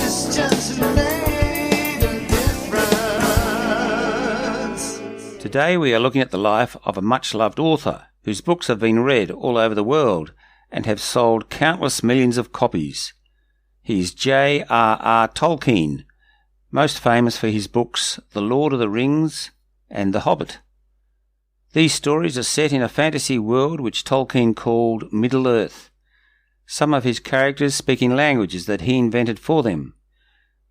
Christians who made a difference. Today we are looking at the life of a much-loved author whose books have been read all over the world and have sold countless millions of copies. He is J. R Tolkien, most famous for his books The Lord of the Rings and The Hobbit. These stories are set in a fantasy world which Tolkien called Middle-earth. Some of his characters speak in languages that he invented for them.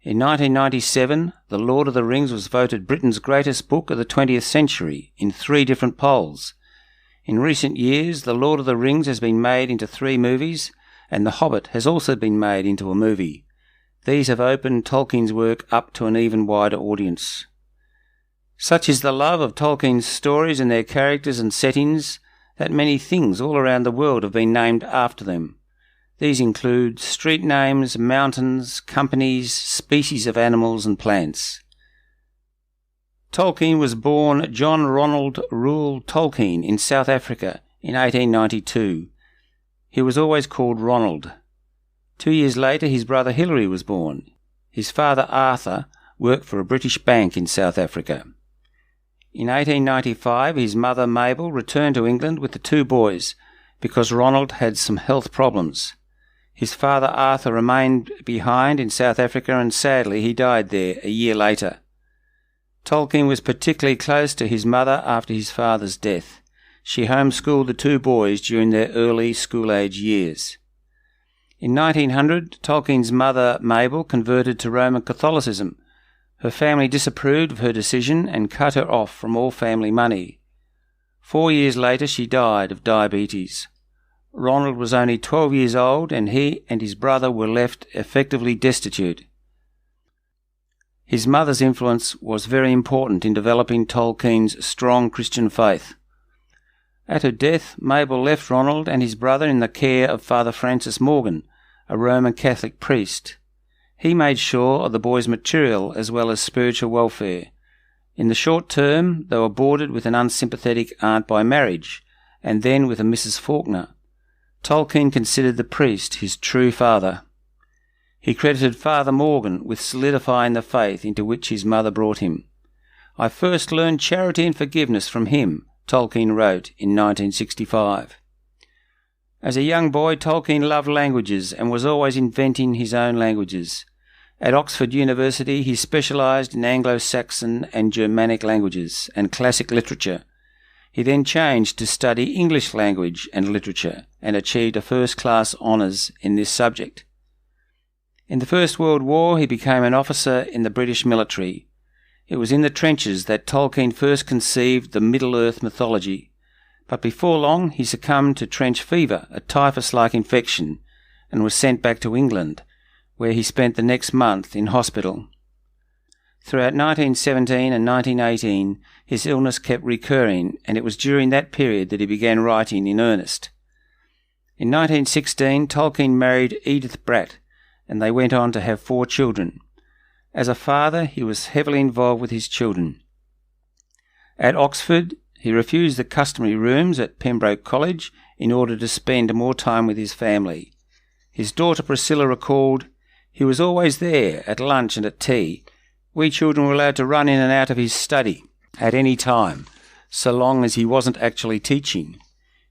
In 1997, The Lord of the Rings was voted Britain's greatest book of the 20th century in 3 different polls. In recent years, The Lord of the Rings has been made into 3 movies, and The Hobbit has also been made into a movie. These have opened Tolkien's work up to an even wider audience. Such is the love of Tolkien's stories and their characters and settings that many things all around the world have been named after them. These include street names, mountains, companies, species of animals and plants. Tolkien was born John Ronald Reuel Tolkien in South Africa in 1892. He was always called Ronald. 2 years later his brother Hilary was born. His father Arthur worked for a British bank in South Africa. In 1895 his mother Mabel returned to England with the 2 boys because Ronald had some health problems. His father Arthur remained behind in South Africa and sadly he died there a year later. Tolkien was particularly close to his mother after his father's death. She homeschooled the 2 boys during their early school-age years. In 1900, Tolkien's mother Mabel converted to Roman Catholicism. Her family disapproved of her decision and cut her off from all family money. 4 years later she died of diabetes. Ronald was only 12 years old and he and his brother were left effectively destitute. His mother's influence was very important in developing Tolkien's strong Christian faith. At her death, Mabel left Ronald and his brother in the care of Father Francis Morgan, a Roman Catholic priest. He made sure of the boys' material as well as spiritual welfare. In the short term, they were boarded with an unsympathetic aunt by marriage, and then with a Mrs. Faulkner. Tolkien considered the priest his true father. He credited Father Morgan with solidifying the faith into which his mother brought him. "I first learned charity and forgiveness from him," Tolkien wrote in 1965. As a young boy, Tolkien loved languages and was always inventing his own languages. At Oxford University, he specialised in Anglo-Saxon and Germanic languages and classic literature. He then changed to study English language and literature and achieved a first-class honours in this subject. In the First World War, he became an officer in the British military. It was in the trenches that Tolkien first conceived the Middle-earth mythology, but before long he succumbed to trench fever, a typhus-like infection, and was sent back to England, where he spent the next month in hospital. Throughout 1917 and 1918, his illness kept recurring, and it was during that period that he began writing in earnest. In 1916, Tolkien married Edith Bratt, and they went on to have 4 children. As a father, he was heavily involved with his children. At Oxford, he refused the customary rooms at Pembroke College in order to spend more time with his family. His daughter Priscilla recalled, "He was always there at lunch and at tea. We children were allowed to run in and out of his study at any time, so long as he wasn't actually teaching.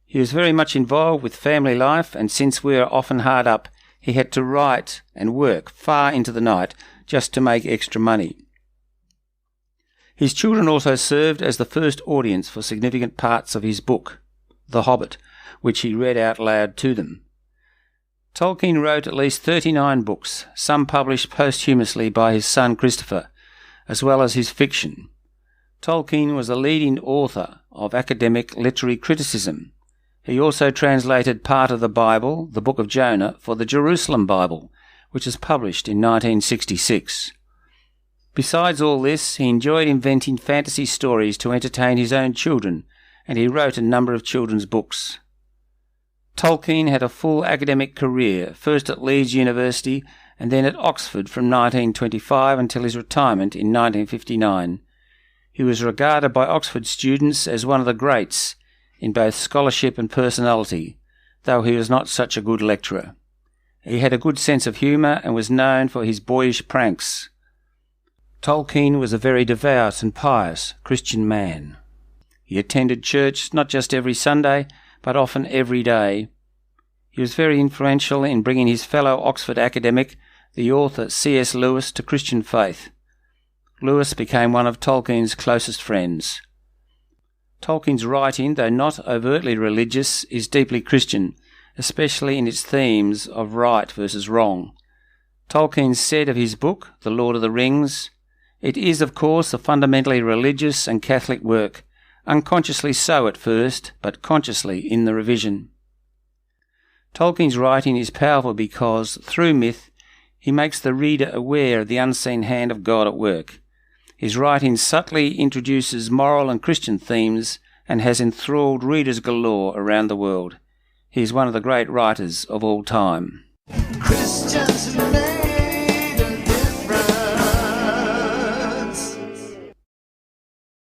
He was very much involved with family life, and since we were often hard up, he had to write and work far into the night just to make extra money." His children also served as the first audience for significant parts of his book, The Hobbit, which he read out loud to them. Tolkien wrote at least 39 books, some published posthumously by his son Christopher, as well as his fiction. Tolkien was a leading author of academic literary criticism. He also translated part of the Bible, the Book of Jonah, for the Jerusalem Bible, which was published in 1966. Besides all this, he enjoyed inventing fantasy stories to entertain his own children, and he wrote a number of children's books. Tolkien had a full academic career, first at Leeds University and then at Oxford from 1925 until his retirement in 1959. He was regarded by Oxford students as one of the greats in both scholarship and personality, though he was not such a good lecturer. He had a good sense of humour and was known for his boyish pranks. Tolkien was a very devout and pious Christian man. He attended church not just every Sunday, but often every day. He was very influential in bringing his fellow Oxford academic, the author C.S. Lewis, to Christian faith. Lewis became one of Tolkien's closest friends. Tolkien's writing, though not overtly religious, is deeply Christian, especially in its themes of right versus wrong. Tolkien said of his book, The Lord of the Rings, "It is, of course, a fundamentally religious and Catholic work, unconsciously so at first, but consciously in the revision." Tolkien's writing is powerful because, through myth, he makes the reader aware of the unseen hand of God at work. His writing subtly introduces moral and Christian themes and has enthralled readers galore around the world. He is one of the great writers of all time. Christians